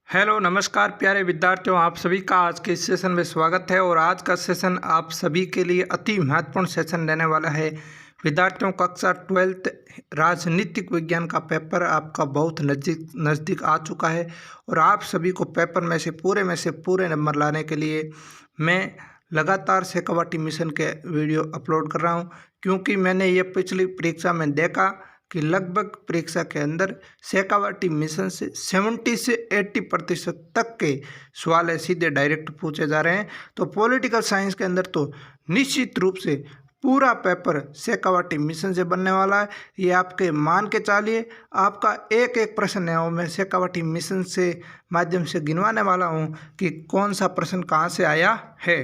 Hello नमस्कार प्यारे विद्यार्थियों, आप सभी का आज के इस सेशन में स्वागत है। और आज का सेशन आप सभी के लिए अति महत्वपूर्ण सेशन रहने वाला है। विद्यार्थियों, कक्षा 12th राजनीतिक विज्ञान का पेपर आपका बहुत नज़दीक आ चुका है और आप सभी को पेपर में से पूरे नंबर लाने के लिए मैं लगातार शेखावाटी मिशन के वीडियो अपलोड कर रहा हूँ, क्योंकि मैंने ये पिछली परीक्षा में देखा कि लगभग परीक्षा के अंदर शेखावाटी मिशन से 70 से 80% तक के सवाल सीधे डायरेक्ट पूछे जा रहे हैं। तो पॉलिटिकल साइंस के अंदर तो निश्चित रूप से पूरा पेपर शेखावाटी मिशन से बनने वाला है। ये आपके मान के चलिए, आपका एक एक प्रश्न है वो मैं शेखावाटी मिशन से माध्यम से गिनवाने वाला हूँ कि कौन सा प्रश्न कहाँ से आया है।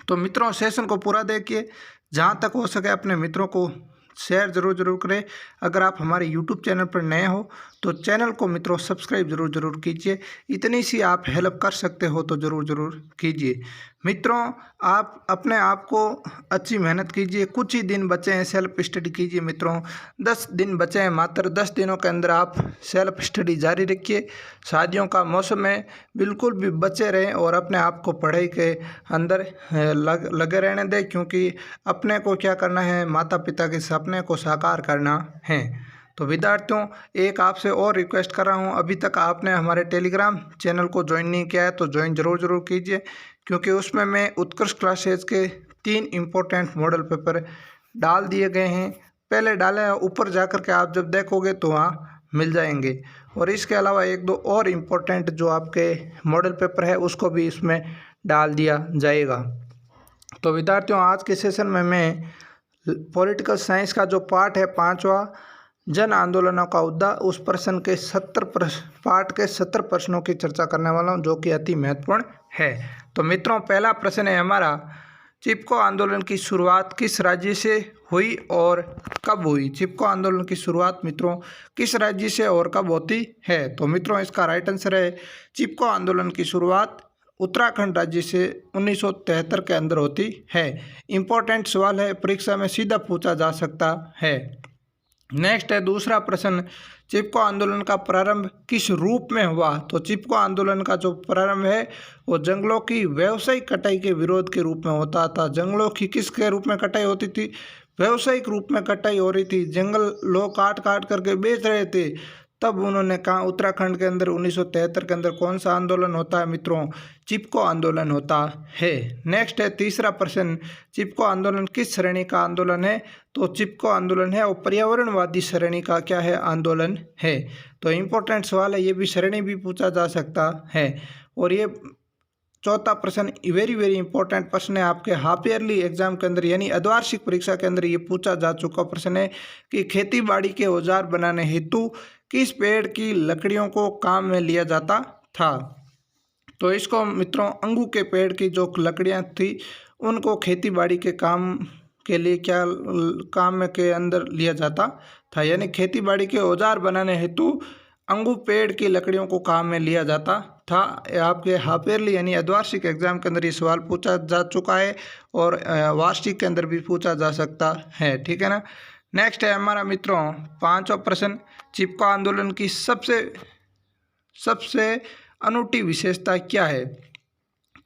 तो मित्रों, सेशन को पूरा देखिए, जहाँ तक हो सके अपने मित्रों को शेयर जरूर करें। अगर आप हमारे YouTube चैनल पर नए हो तो चैनल को मित्रों सब्सक्राइब जरूर कीजिए। इतनी सी आप हेल्प कर सकते हो तो ज़रूर कीजिए। मित्रों, आप अपने आप को अच्छी मेहनत कीजिए। कुछ ही दिन बचे हैं, सेल्फ स्टडी कीजिए। मित्रों 10 दिन बचे हैं, मात्र 10 दिनों के अंदर आप सेल्फ स्टडी जारी रखिए। शादियों का मौसम है, बिल्कुल भी बचे रहें और अपने आप को पढ़ाई के अंदर लगे रहने दें, क्योंकि अपने को क्या करना है, माता पिता के सपने को साकार करना है। तो विद्यार्थियों, एक आपसे और रिक्वेस्ट कर रहा हूं, अभी तक आपने हमारे टेलीग्राम चैनल को ज्वाइन नहीं किया है तो ज्वाइन जरूर कीजिए, क्योंकि उसमें मैं उत्कर्ष क्लासेज के 3 इम्पोर्टेंट मॉडल पेपर डाल दिए गए हैं। पहले डाले हैं, ऊपर जाकर के आप जब देखोगे तो वहाँ मिल जाएंगे। और इसके अलावा 1-2 और इम्पोर्टेंट जो आपके मॉडल पेपर है उसको भी इसमें डाल दिया जाएगा। तो विद्यार्थियों, आज के सेशन में मैं पॉलिटिकल साइंस का जो पार्ट है 5वां जन आंदोलनों का मुद्दा, उस प्रश्न के 70 प्रश्नों की चर्चा करने वाला हूं, जो कि अति महत्वपूर्ण है। तो मित्रों, पहला प्रश्न है हमारा, चिपको आंदोलन की शुरुआत किस राज्य से हुई और कब हुई? चिपको आंदोलन की शुरुआत मित्रों किस राज्य से और कब होती है? तो मित्रों, इसका राइट आंसर है, चिपको आंदोलन की शुरुआत उत्तराखंड राज्य से 1973 के अंदर होती है। इम्पोर्टेंट सवाल है, परीक्षा में सीधा पूछा जा सकता है। नेक्स्ट है दूसरा प्रश्न, चिपको आंदोलन का प्रारंभ किस रूप में हुआ? तो चिपको आंदोलन का जो प्रारंभ है वो जंगलों की व्यावसायिक कटाई के विरोध के रूप में होता था। जंगलों की किसके रूप में कटाई होती थी? व्यावसायिक रूप में कटाई हो रही थी। जंगल लोग काट करके बेच रहे थे। तब उन्होंने कहा उत्तराखंड के अंदर 1973 के अंदर कौन सा आंदोलन होता है मित्रों? चिपको आंदोलन होता है। नेक्स्ट है तीसरा प्रश्न, चिपको आंदोलन किस श्रेणी का आंदोलन है? तो चिपको आंदोलन है वो पर्यावरणवादी श्रेणी का क्या है, आंदोलन है। तो इम्पोर्टेंट सवाल है, ये भी श्रेणी भी पूछा जा सकता है। और ये चौथा प्रश्न वेरी इंपॉर्टेंट प्रश्न है, आपके हाफ ईयरली एग्जाम के अंदर यानी अर्धवार्षिक परीक्षा के अंदर ये पूछा जा चुका प्रश्न है कि खेती बाड़ी के औजार बनाने हेतु किस पेड़ की लकड़ियों को काम में लिया जाता था? तो इसको मित्रों अंगू के पेड़ की जो लकड़ियां थी उनको खेती बाड़ी के काम के लिए क्या काम के अंदर लिया जाता था, यानी खेती बाड़ी के औजार बनाने हेतु अंगू पेड़ की लकड़ियों को काम में लिया जाता था। आपके हाफ ईयरली यानी अर्धवार्षिक एग्जाम के अंदर ये सवाल पूछा जा चुका है और वार्षिक के अंदर भी पूछा जा सकता है, ठीक है ना। नेक्स्ट है हमारा मित्रों 5वां प्रश्न, चिपको आंदोलन की सबसे अनूठी विशेषता क्या है?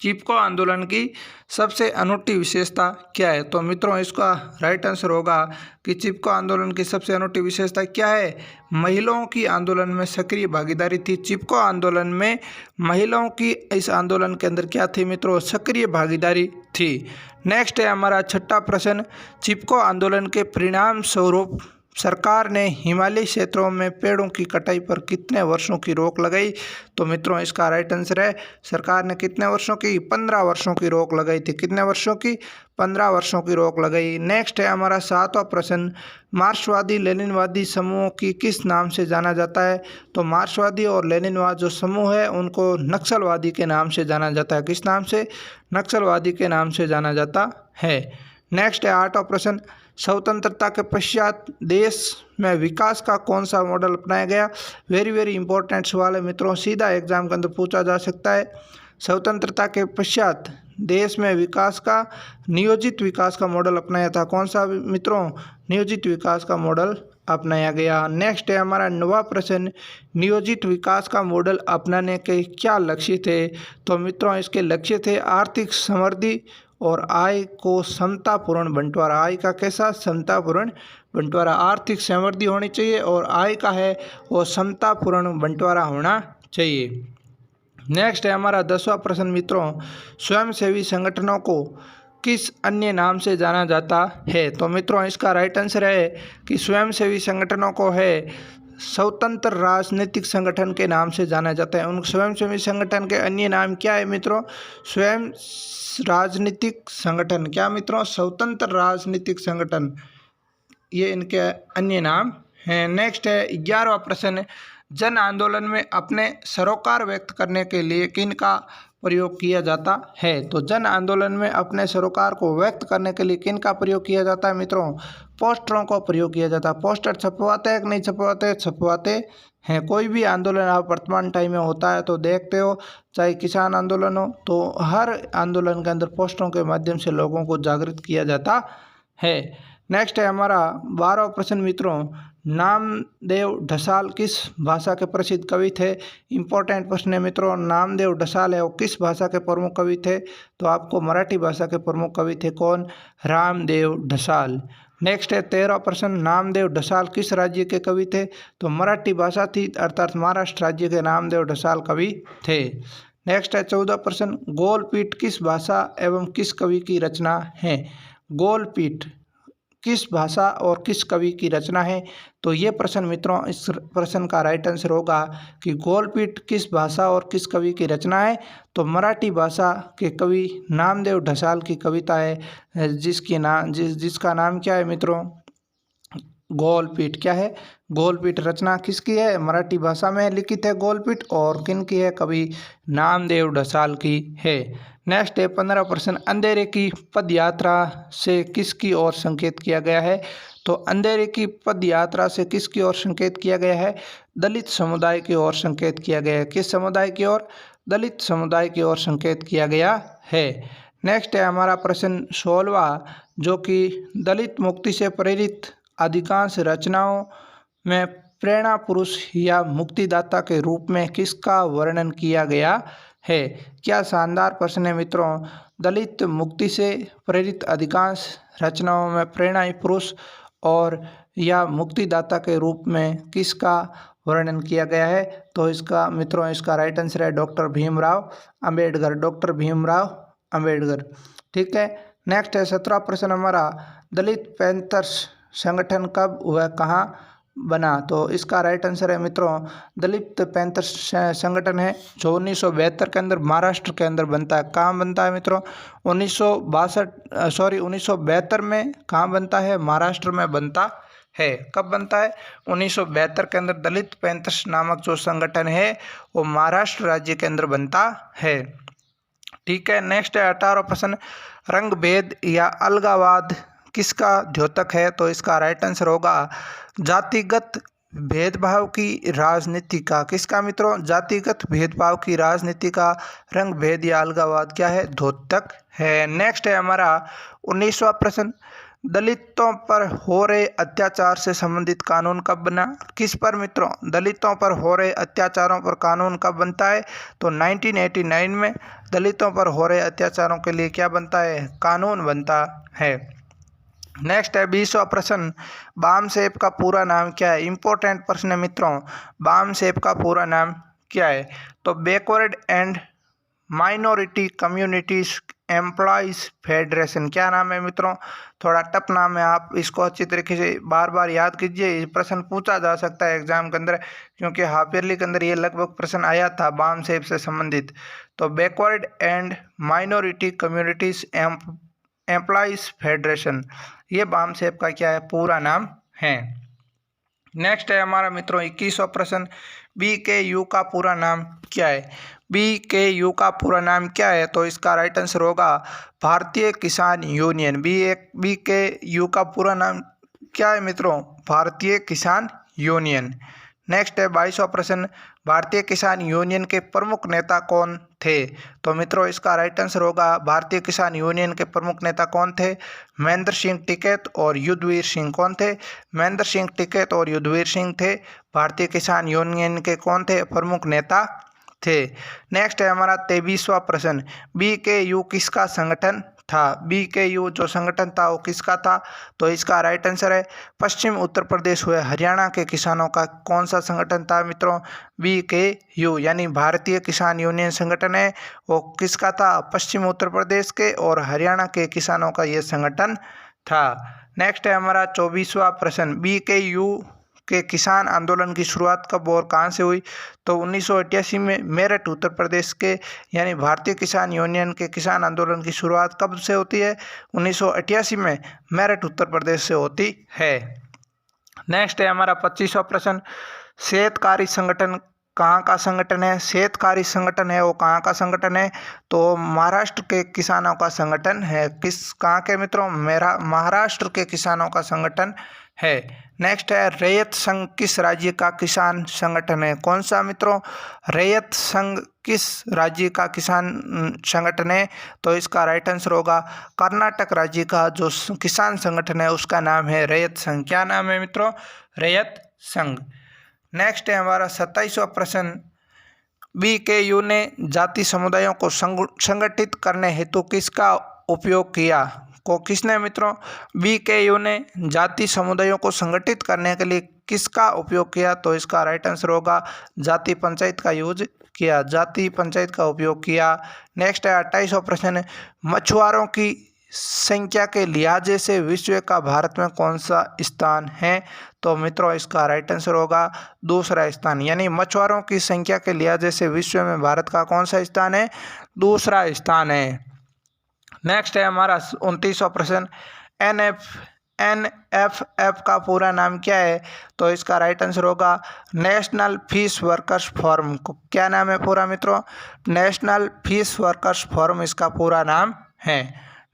चिपको आंदोलन की सबसे अनूठी विशेषता क्या है? तो मित्रों, इसका राइट आंसर होगा कि चिपको आंदोलन की सबसे अनूठी विशेषता क्या है? महिलाओं की आंदोलन में सक्रिय भागीदारी थी। चिपको आंदोलन में महिलाओं की इस आंदोलन के अंदर क्या थी मित्रों? सक्रिय भागीदारी थी। नेक्स्ट है हमारा 6वां प्रश्न, चिपको आंदोलन के परिणाम स्वरूप सरकार ने हिमालयी क्षेत्रों में पेड़ों की कटाई पर कितने वर्षों की रोक लगाई? तो मित्रों, इसका राइट आंसर है, सरकार ने कितने वर्षों की? 15 वर्षों की रोक लगाई थी। कितने वर्षों की? 15 वर्षों की रोक लगाई। नेक्स्ट है हमारा 7वां प्रश्न, मार्क्सवादी लेनिनवादी समूहों की किस नाम से जाना जाता है? तो मार्क्सवादी और लेनिनवाद जो समूह है उनको नक्सलवादी के नाम से जाना जाता है। किस नाम से? नक्सलवादी के नाम से जाना जाता है। नेक्स्ट है 8वां प्रश्न, स्वतंत्रता के पश्चात देश में विकास का कौन सा मॉडल अपनाया गया? वेरी इंपॉर्टेंट सवाल है मित्रों, सीधा एग्जाम के अंदर पूछा जा सकता है। स्वतंत्रता के पश्चात देश में विकास का नियोजित विकास का मॉडल अपनाया था। कौन सा मित्रों? नियोजित विकास का मॉडल अपनाया गया। नेक्स्ट है हमारा 9वां प्रश्न, नियोजित विकास का मॉडल अपनाने के क्या लक्ष्य थे? तो मित्रों इसके लक्ष्य थे आर्थिक समृद्धि और आय को समतापूर्ण बंटवारा। आय का कैसा? समतापूर्ण बंटवारा। आर्थिक समृद्धि होनी चाहिए और आय का है वो समतापूर्ण बंटवारा होना चाहिए। नेक्स्ट है हमारा 10वां प्रश्न मित्रों, स्वयंसेवी संगठनों को किस अन्य नाम से जाना जाता है? तो मित्रों इसका राइट आंसर है कि स्वयंसेवी संगठनों को है स्वतंत्र राजनीतिक संगठन के नाम से जाना जाता है। उन स्वयंसेवी संगठन के अन्य नाम क्या है मित्रों? स्वयं राजनीतिक संगठन। क्या मित्रों? स्वतंत्र राजनीतिक संगठन, ये इनके अन्य नाम हैं। नेक्स्ट है 11वां प्रश्न, जन आंदोलन में अपने सरोकार व्यक्त करने के लिए किन का प्रयोग किया जाता है? तो जन आंदोलन में अपने सरोकार को व्यक्त करने के लिए किन का प्रयोग किया जाता है मित्रों? पोस्टरों का प्रयोग किया जाता है। पोस्टर छपवाते हैं कि नहीं छपवाते? छपवाते हैं। कोई भी आंदोलन आप वर्तमान टाइम में होता है तो देखते हो, चाहे किसान आंदोलन हो, तो हर आंदोलन के अंदर पोस्टरों के माध्यम से लोगों को जागृत किया जाता है। नेक्स्ट है हमारा 12वां प्रश्न मित्रों, नामदेव ढसाल किस भाषा के प्रसिद्ध कवि थे? इंपॉर्टेंट प्रश्न है मित्रों। नामदेव ढसाल है वो किस भाषा के प्रमुख कवि थे? तो आपको मराठी भाषा के प्रमुख कवि थे। कौन? रामदेव ढसाल। नेक्स्ट है 13वां प्रश्न, नामदेव ढसाल किस राज्य के कवि थे? तो मराठी भाषा थी, अर्थात महाराष्ट्र राज्य के नामदेव ढसाल कवि थे। नेक्स्ट है 14वां प्रश्न, गोलपीठ किस भाषा एवं किस कवि की रचना है? गोलपीठ किस भाषा और किस कवि की रचना है? तो ये प्रश्न मित्रों, इस प्रश्न का राइट आंसर होगा कि गोलपीठ किस भाषा और किस कवि की रचना है? तो मराठी भाषा के कवि नामदेव ढसाल की कविता है, जिसका नाम क्या है मित्रों? गोलपीठ। क्या है? गोलपीठ। रचना किसकी है? मराठी भाषा में लिखित है गोलपीठ, और किन की है? कवि नामदेव ढसाल की है। नेक्स्ट है 15वां प्रश्न, अंधेरे की पद यात्रा से किसकी ओर संकेत किया गया है? तो अंधेरे की पद यात्रा से किसकी ओर संकेत किया गया है? दलित समुदाय की ओर संकेत किया गया है। किस समुदाय की ओर? दलित समुदाय की ओर संकेत किया गया है। नेक्स्ट है हमारा प्रश्न 16वां, जो कि दलित मुक्ति से प्रेरित अधिकांश रचनाओं में प्रेरणा पुरुष या मुक्तिदाता के रूप में किसका वर्णन किया गया है? क्या शानदार प्रश्न है मित्रों। दलित मुक्ति से प्रेरित अधिकांश रचनाओं में प्रेरणा पुरुष और या मुक्तिदाता के रूप में किसका वर्णन किया गया है? तो इसका मित्रों इसका राइट आंसर है डॉक्टर भीमराव अंबेडकर। डॉक्टर भीमराव अंबेडकर। ठीक है। नेक्स्ट है 17वां प्रश्न हमारा, दलित पैंथर्स संगठन कब वह कहाँ बना? तो इसका राइट आंसर है मित्रों, दलित पैंथर्स संगठन है जो 1972 के अंदर महाराष्ट्र के अंदर बनता है। कहाँ बनता है मित्रों? 1972 में कहाँ बनता है? महाराष्ट्र में बनता है। कब बनता है? 1972 के अंदर दलित पैंथर्स नामक जो संगठन है वो महाराष्ट्र राज्य के अंदर बनता है। ठीक है। नेक्स्ट है 18वां प्रश्न, रंगभेद या अलगाववाद किसका द्योतक है? तो इसका राइट आंसर होगा जातिगत भेदभाव की राजनीति का। किसका मित्रों? जातिगत भेदभाव की राजनीति का रंगभेद या अलगाववाद क्या है? द्योतक है। नेक्स्ट है हमारा 19वां प्रश्न, दलितों पर हो रहे अत्याचार से संबंधित कानून कब बना? किस पर मित्रों? दलितों पर हो रहे अत्याचारों पर कानून कब बनता है? तो 1989 में दलितों पर हो रहे अत्याचारों के लिए क्या बनता है? कानून बनता है। नेक्स्ट है 20वां प्रश्न, बामसेफ का पूरा नाम क्या है? इंपॉर्टेंट प्रश्न है मित्रों। बामसेफ का पूरा नाम क्या है? तो backward and minority communities employees federation. क्या नाम है मित्रों? थोड़ा टफ नाम है, आप इसको अच्छी तरीके से बार बार याद कीजिए। प्रश्न पूछा जा सकता है एग्जाम के अंदर, क्योंकि हाफ ईयरली के अंदर ये लगभग प्रश्न आया था बामसेफ से संबंधित। तो backward and minority communities employees federation, ये बामसेफ का क्या है? पूरा नाम है। नेक्स्ट है हमारा मित्रों 21वां प्रश्न, BKU का पूरा नाम क्या है? BKU का पूरा नाम क्या है? तो इसका राइट आंसर होगा भारतीय किसान यूनियन। BKU का पूरा नाम क्या है मित्रों? भारतीय किसान यूनियन। नेक्स्ट है 22वां प्रश्न, भारतीय किसान यूनियन के प्रमुख नेता कौन थे। तो मित्रों इसका राइट आंसर होगा भारतीय किसान यूनियन के प्रमुख नेता कौन थे? महेंद्र सिंह टिकैत और युद्धवीर सिंह। कौन थे? महेंद्र सिंह टिकैत और युद्धवीर सिंह थे भारतीय किसान यूनियन के कौन थे? प्रमुख नेता थे। नेक्स्ट है हमारा 23वां प्रश्न, BKU किसका संगठन था? BKU जो संगठन था वो किसका था? तो इसका राइट आंसर है पश्चिम उत्तर प्रदेश व हरियाणा के किसानों का कौन सा संगठन था मित्रों? BKU यानी भारतीय किसान यूनियन संगठन है, वो किसका था? पश्चिम उत्तर प्रदेश के और हरियाणा के किसानों का ये संगठन था। नेक्स्ट है हमारा 24वां प्रश्न, BKU के किसान आंदोलन की शुरुआत कब और कहां से हुई? तो 1988 में मेरठ उत्तर प्रदेश के यानी भारतीय किसान यूनियन के किसान आंदोलन की शुरुआत कब से होती है? 1988 में मेरठ उत्तर प्रदेश से होती है। नेक्स्ट है हमारा 25वां प्रश्न, सेहतकारी संगठन कहाँ का संगठन है? सेहतकारी संगठन है वो कहाँ का संगठन है? तो महाराष्ट्र के किसानों का संगठन है। किस कहाँ के मित्रों? मेरा महाराष्ट्र के किसानों का संगठन है। नेक्स्ट है रैयत संघ किस राज्य का किसान संगठन है? कौन सा मित्रों? रैयत संघ किस राज्य का किसान संगठन है? तो इसका राइट आंसर होगा कर्नाटक राज्य का जो किसान संगठन है उसका नाम है रैयत संघ। क्या नाम है मित्रों? रैयत संघ। नेक्स्ट है हमारा 27वां प्रश्न, BKU ने जाति समुदायों को संगठित करने हेतु किसका उपयोग किया? को किसने मित्रों? BKU ने जाति समुदायों को संगठित करने के लिए किसका उपयोग किया? तो इसका राइट आंसर होगा जाति पंचायत का यूज किया, जाति पंचायत का उपयोग किया। नेक्स्ट है 28वां प्रश्न, मछुआरों की संख्या के लिहाजे से विश्व का भारत में कौन सा स्थान है? तो मित्रों इसका राइट आंसर होगा दूसरा स्थान, यानी मछुआरों की संख्या के लिहाजे से विश्व में भारत का कौन सा स्थान है? दूसरा स्थान है। नेक्स्ट है हमारा 29वां प्रश्न, NFF का पूरा नाम क्या है? तो इसका राइट आंसर होगा नेशनल फिश वर्कर्स फोरम। क्या नाम है पूरा मित्रों? नेशनल फिश वर्कर्स फोरम इसका पूरा नाम है।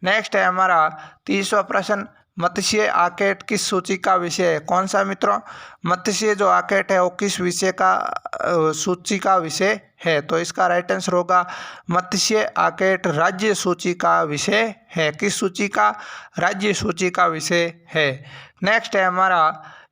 नेक्स्ट है हमारा 30वां प्रश्न, मत्स्य आकेट किस सूची का विषय है? कौन सा मित्रों? मत्स्य जो आकेट है वो किस विषय का सूची का विषय है? तो इसका राइट आंसर होगा मत्स्य आकेट राज्य सूची का विषय है। किस सूची का? राज्य सूची का विषय है। नेक्स्ट है हमारा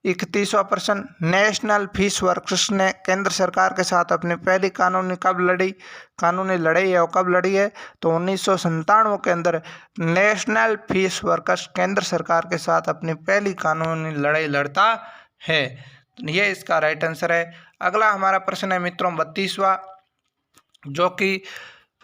31वां प्रश्न, नेशनल फिश वर्कर्स ने केंद्र सरकार के साथ अपनी पहली कानूनी लड़ाई है वो कब लड़ी है? तो 1997 के अंदर नेशनल फिश वर्कर्स केंद्र सरकार के साथ अपनी पहली कानूनी लड़ाई लड़ता है। ये इसका राइट आंसर है। अगला हमारा प्रश्न है मित्रों 32वां, जो कि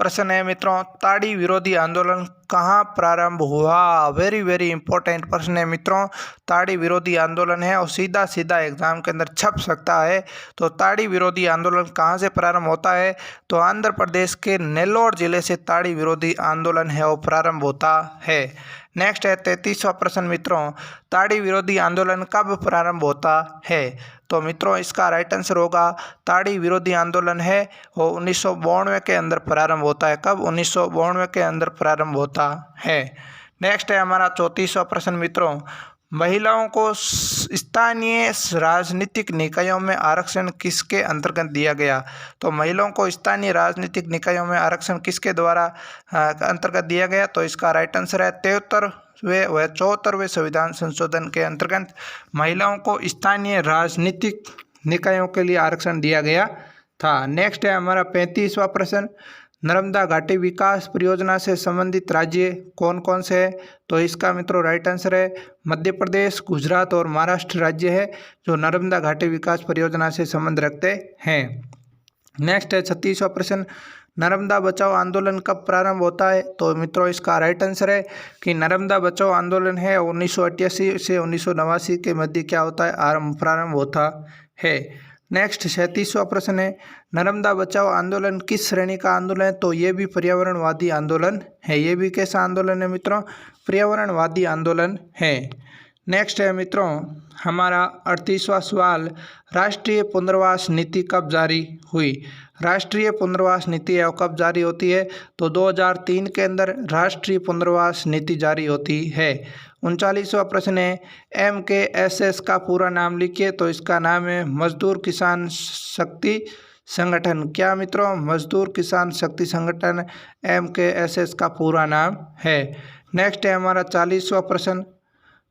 प्रश्न है मित्रों, ताड़ी विरोधी आंदोलन कहाँ प्रारंभ हुआ? वेरी इंपॉर्टेंट प्रश्न है मित्रों। ताड़ी विरोधी आंदोलन है और सीधा एग्जाम के अंदर छप सकता है। तो ताड़ी विरोधी आंदोलन कहाँ से प्रारंभ होता है? तो आंध्र प्रदेश के नेल्लोर जिले से ताड़ी विरोधी आंदोलन है वो प्रारंभ होता है। नेक्स्ट है 33वां प्रश्न मित्रों, ताड़ी विरोधी आंदोलन कब प्रारंभ होता है? तो मित्रों इसका राइट आंसर होगा ताड़ी विरोधी आंदोलन है वो 1992 के अंदर प्रारंभ होता है। कब? 1992 के अंदर प्रारंभ होता है। नेक्स्ट है हमारा 34वां प्रश्न मित्रों, महिलाओं को स्थानीय राजनीतिक निकायों में आरक्षण किसके अंतर्गत दिया गया? तो महिलाओं को स्थानीय राजनीतिक निकायों में आरक्षण किसके द्वारा अंतर्गत दिया गया? तो इसका राइट आंसर है 73वें व 74वें संविधान संशोधन के अंतर्गत महिलाओं को स्थानीय राजनीतिक निकायों के लिए आरक्षण दिया गया था। नेक्स्ट है हमारा 35वां प्रश्न, नर्मदा घाटी विकास परियोजना से संबंधित राज्य कौन कौन से है? तो इसका मित्रों राइट आंसर है मध्य प्रदेश, गुजरात और महाराष्ट्र राज्य है जो नर्मदा घाटी विकास परियोजना से संबंध रखते हैं। नेक्स्ट है 36वां प्रश्न, नर्मदा बचाओ आंदोलन कब प्रारंभ होता है? तो मित्रों इसका राइट आंसर है कि नर्मदा बचाओ आंदोलन है 1988 से 1989 के मध्य क्या होता है? प्रारंभ होता है। नेक्स्ट 37वां प्रश्न है, नर्मदा बचाओ आंदोलन किस श्रेणी का आंदोलन है? तो ये भी पर्यावरणवादी आंदोलन है। ये भी कैसा आंदोलन है मित्रों? पर्यावरणवादी आंदोलन है। नेक्स्ट है मित्रों हमारा 38वां सवाल, राष्ट्रीय पुनर्वास नीति कब जारी हुई? राष्ट्रीय पुनर्वास नीति कब जारी होती है? तो 2003 के अंदर राष्ट्रीय पुनर्वास नीति जारी होती है। 39वां प्रश्न है, MKSS का पूरा नाम लिखिए। तो इसका नाम है मजदूर किसान शक्ति संगठन? क्या मित्रों? मजदूर किसान शक्ति संगठन MKSS का पूरा नाम है। नेक्स्ट है हमारा 40वां प्रश्न,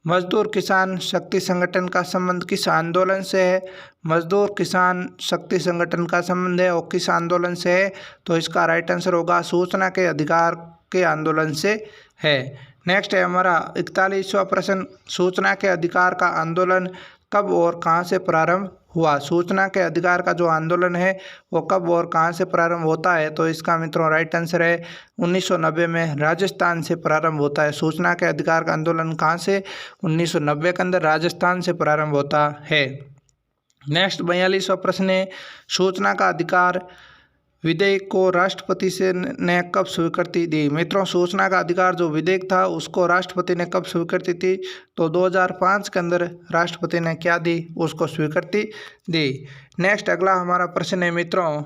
मजदूर किसान शक्ति संगठन का संबंध किस आंदोलन से है? मजदूर किसान शक्ति संगठन का संबंध है और किस आंदोलन से है? तो इसका राइट आंसर होगा सूचना के अधिकार के आंदोलन से है। नेक्स्ट है हमारा 41वां प्रश्न, सूचना के अधिकार का आंदोलन कब और कहां से प्रारंभ हुआ? सूचना के अधिकार का जो आंदोलन है वो कब और कहां से प्रारंभ होता है? तो इसका मित्रों राइट आंसर है 1990 में राजस्थान से प्रारंभ होता है। सूचना के अधिकार का आंदोलन कहां से? 1990 के अंदर राजस्थान से प्रारंभ होता है। नेक्स्ट 42वां प्रश्न है, सूचना का अधिकार विधेयक को राष्ट्रपति से ने कब स्वीकृति दी? मित्रों, सूचना का अधिकार जो विधेयक था उसको राष्ट्रपति ने कब स्वीकृति दी? तो 2005 के अंदर राष्ट्रपति ने क्या दी? उसको स्वीकृति दी। नेक्स्ट अगला हमारा प्रश्न है मित्रों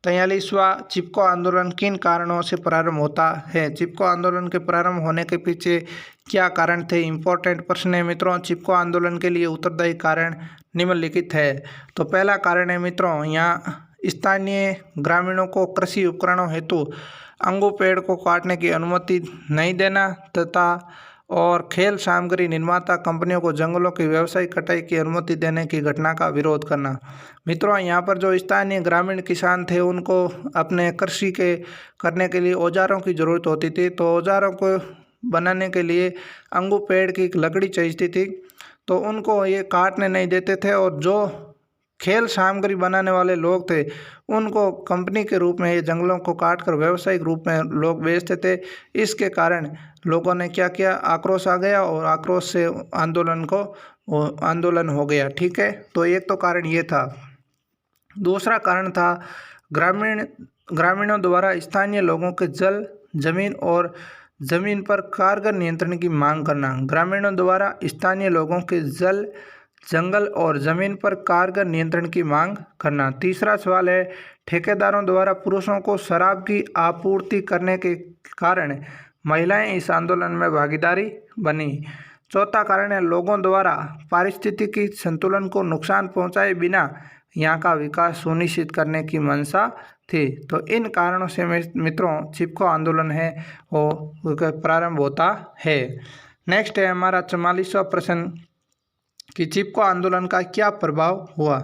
43वां, चिपको आंदोलन किन कारणों से प्रारंभ होता है? चिपको आंदोलन के प्रारंभ होने के पीछे क्या कारण थे? इंपॉर्टेंट प्रश्न है मित्रों। चिपको आंदोलन के लिए उत्तरदायी कारण निम्नलिखित है। तो पहला कारण है मित्रों, यहाँ स्थानीय ग्रामीणों को कृषि उपकरणों हेतु अंगू पेड़ को काटने की अनुमति नहीं देना तथा और खेल सामग्री निर्माता कंपनियों को जंगलों की व्यावसायिक कटाई की अनुमति देने की घटना का विरोध करना। मित्रों, यहाँ पर जो स्थानीय ग्रामीण किसान थे उनको अपने कृषि के करने के लिए औजारों की ज़रूरत होती थी, तो औजारों को बनाने के लिए अंगू पेड़ की लकड़ी चाहिए थी, तो उनको ये काटने नहीं देते थे और जो खेल सामग्री बनाने वाले लोग थे उनको कंपनी के रूप में ये जंगलों को काटकर व्यावसायिक रूप में लोग बेचते थे। इसके कारण लोगों ने क्या किया, आक्रोश आ गया और आक्रोश से आंदोलन हो गया। ठीक है, तो एक तो कारण ये था। दूसरा कारण था ग्रामीणों द्वारा स्थानीय लोगों के जल, जमीन और जमीन पर कारगर नियंत्रण की मांग करना। ग्रामीणों द्वारा स्थानीय लोगों के जल, जंगल और जमीन पर कारगर नियंत्रण की मांग करना। तीसरा सवाल है, ठेकेदारों द्वारा पुरुषों को शराब की आपूर्ति करने के कारण महिलाएं इस आंदोलन में भागीदारी बनी। चौथा कारण है, लोगों द्वारा पारिस्थितिकी संतुलन को नुकसान पहुंचाए बिना यहाँ का विकास सुनिश्चित करने की मंशा थी। तो इन कारणों से मित्रों चिपको आंदोलन है वो प्रारंभ होता है। नेक्स्ट है हमारा 44वां प्रश्न कि चिपको आंदोलन का क्या प्रभाव हुआ?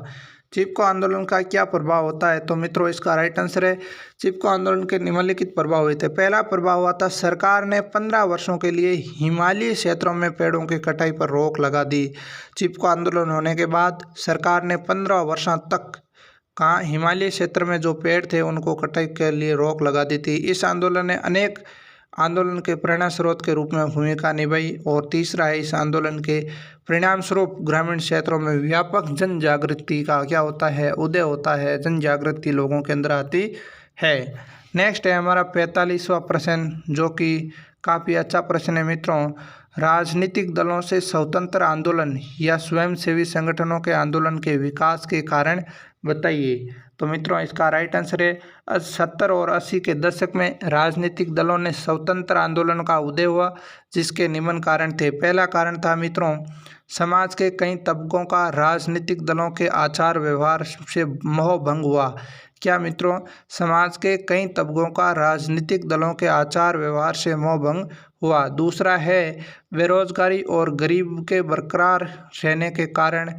चिपको आंदोलन का क्या प्रभाव होता है? तो मित्रों इसका राइट आंसर है चिपको आंदोलन के निम्नलिखित प्रभाव हुए थे। पहला प्रभाव हुआ था, सरकार ने 15 वर्षों के लिए हिमालयी क्षेत्रों में पेड़ों की कटाई पर रोक लगा दी। चिपको आंदोलन होने के बाद सरकार ने 15 वर्षों तक कहाँ हिमालयी क्षेत्र में जो पेड़ थे उनको कटाई के लिए रोक लगा दी थी। इस आंदोलन ने अनेक आंदोलन के प्रेरणा स्रोत के रूप में भूमिका निभाई। और तीसरा है, इस आंदोलन के परिणाम स्वरूप ग्रामीण क्षेत्रों में व्यापक जन जागृति का क्या होता है, उदय होता है, जन जागृति लोगों के अंदर आती है। नेक्स्ट है हमारा 45वां प्रश्न जो कि काफ़ी अच्छा प्रश्न है मित्रों, राजनीतिक दलों से स्वतंत्र आंदोलन या स्वयंसेवी संगठनों के आंदोलन के विकास के कारण बताइए। तो मित्रों इसका राइट आंसर है 70 और 80 के दशक में राजनीतिक दलों ने स्वतंत्र आंदोलन का उदय हुआ, जिसके निम्न कारण थे। पहला कारण था मित्रों, समाज के कई तबकों का राजनीतिक दलों के आचार व्यवहार से मोह भंग हुआ। क्या मित्रों? समाज के कई तबकों का राजनीतिक दलों के आचार व्यवहार से मोह भंग हुआ। दूसरा है, बेरोजगारी और गरीब के बरकरार रहने के कारण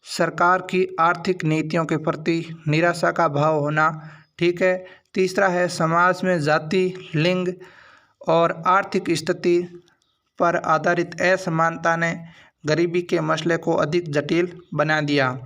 सरकार की आर्थिक नीतियों के प्रति निराशा का भाव होना। ठीक है। तीसरा है, समाज में जाति, लिंग और आर्थिक स्थिति पर आधारित असमानता ने गरीबी के मसले को अधिक जटिल बना दिया।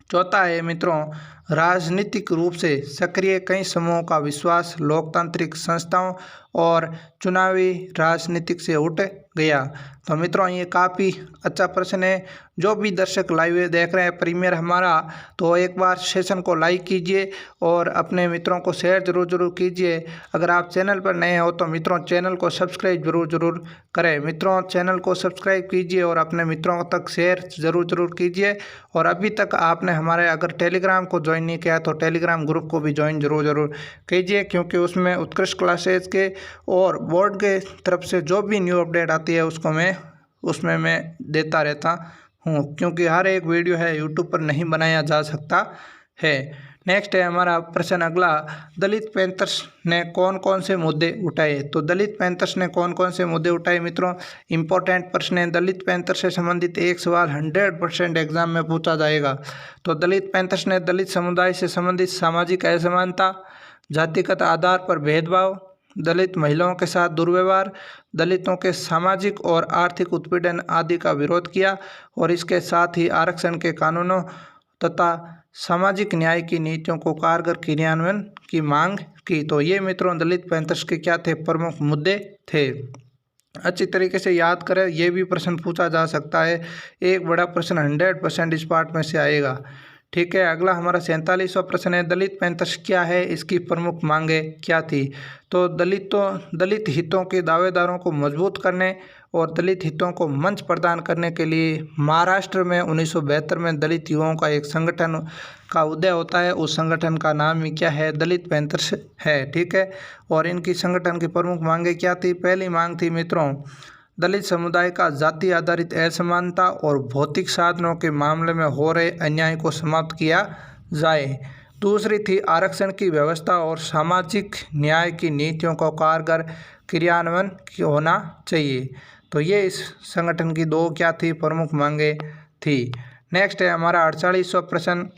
चौथा है मित्रों, राजनीतिक रूप से सक्रिय कई समूहों का विश्वास लोकतांत्रिक संस्थाओं और चुनावी राजनीतिक से उठ गया। तो मित्रों ये काफ़ी अच्छा प्रश्न है। जो भी दर्शक लाइव देख रहे हैं प्रीमियर हमारा, तो एक बार सेशन को लाइक कीजिए और अपने मित्रों को शेयर जरूर कीजिए। अगर आप चैनल पर नए हो तो मित्रों चैनल को सब्सक्राइब जरूर करें। मित्रों चैनल को सब्सक्राइब कीजिए और अपने मित्रों तक शेयर जरूर कीजिए। और अभी तक आपने हमारे अगर टेलीग्राम को ज्वाइन नहीं किया तो टेलीग्राम ग्रुप को भी ज्वाइन जरूर कीजिए, क्योंकि उसमें उत्कृष्ट क्लासेज के और बोर्ड के तरफ से जो भी न्यू अपडेट आती है उसमें मैं देता रहता हूँ, क्योंकि हर एक वीडियो है यूट्यूब पर नहीं बनाया जा सकता है। नेक्स्ट है हमारा प्रश्न अगला, दलित पैंथर्स ने कौन कौन से मुद्दे उठाए। तो दलित पैंथर्स ने कौन कौन से मुद्दे उठाए मित्रों, इंपॉर्टेंट प्रश्न है। दलित पैंथर से संबंधित एक सवाल 100% एग्जाम में पूछा जाएगा। तो दलित पैंथर्स ने दलित समुदाय से संबंधित सामाजिक असमानता, जातिगत आधार पर भेदभाव, दलित महिलाओं के साथ दुर्व्यवहार, दलितों के सामाजिक और आर्थिक उत्पीड़न आदि का विरोध किया और इसके साथ ही आरक्षण के कानूनों तथा सामाजिक न्याय की नीतियों को कारगर क्रियान्वयन की मांग की। तो ये मित्रों दलित पैंथर्स के क्या थे, प्रमुख मुद्दे थे। अच्छी तरीके से याद करें, ये भी प्रश्न पूछा जा सकता है। एक बड़ा प्रश्न 100% इस पार्ट में से आएगा। ठीक है, अगला हमारा 47वां प्रश्न है, दलित पैंथर्स क्या है, इसकी प्रमुख मांगें क्या थी। तो दलित हितों के दावेदारों को मजबूत करने और दलित हितों को मंच प्रदान करने के लिए महाराष्ट्र में 1972 में दलित युवाओं का एक संगठन का उदय होता है। उस संगठन का नाम ही क्या है, दलित पैंथर्स है। ठीक है, और इनकी संगठन की प्रमुख मांगें क्या थी। पहली मांग थी मित्रों, दलित समुदाय का जाति आधारित असमानता और भौतिक साधनों के मामले में हो रहे अन्याय को समाप्त किया जाए। दूसरी थी आरक्षण की व्यवस्था और सामाजिक न्याय की नीतियों का कारगर क्रियान्वयन होना चाहिए। तो ये इस संगठन की दो क्या थी, प्रमुख मांगें थी। नेक्स्ट है हमारा 48वां प्रश्न।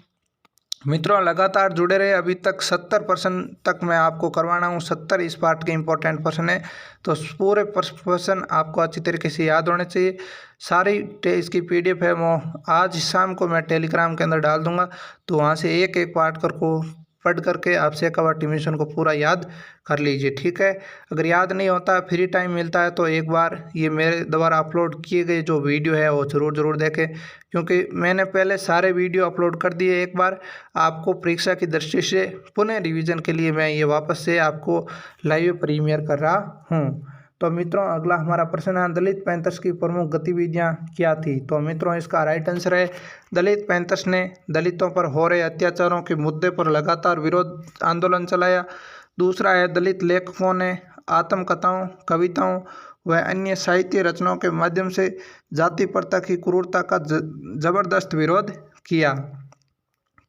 मित्रों लगातार जुड़े रहे, अभी तक 70% तक मैं आपको करवाना हूँ। 70 इस पार्ट के इंपॉर्टेंट प्रश्न है, तो पूरे प्रश्न आपको अच्छी तरीके से याद होने चाहिए। सारी इसकी PDF है वो आज शाम को मैं टेलीग्राम के अंदर डाल दूंगा, तो वहाँ से एक एक पार्ट को पढ़ करके आप सेकावटी मिशन को पूरा याद कर लीजिए। ठीक है, अगर याद नहीं होता, फ्री टाइम मिलता है, तो एक बार ये मेरे द्वारा अपलोड किए गए जो वीडियो है वो ज़रूर देखें, क्योंकि मैंने पहले सारे वीडियो अपलोड कर दिए। एक बार आपको परीक्षा की दृष्टि से पुनः रिवीजन के लिए मैं ये वापस से आपको लाइव प्रीमियर कर रहा हूँ। तो मित्रों अगला हमारा प्रश्न है, दलित पैंथर्स की प्रमुख गतिविधियां क्या थी। तो मित्रों इसका राइट आंसर है, दलित पैंथर्स ने दलितों पर हो रहे अत्याचारों के मुद्दे पर लगातार विरोध आंदोलन चलाया। दूसरा है, दलित लेखकों ने आत्मकथाओं, कविताओं व अन्य साहित्य रचनाओं के माध्यम से जाति प्रथा की क्रूरता का जबरदस्त विरोध किया।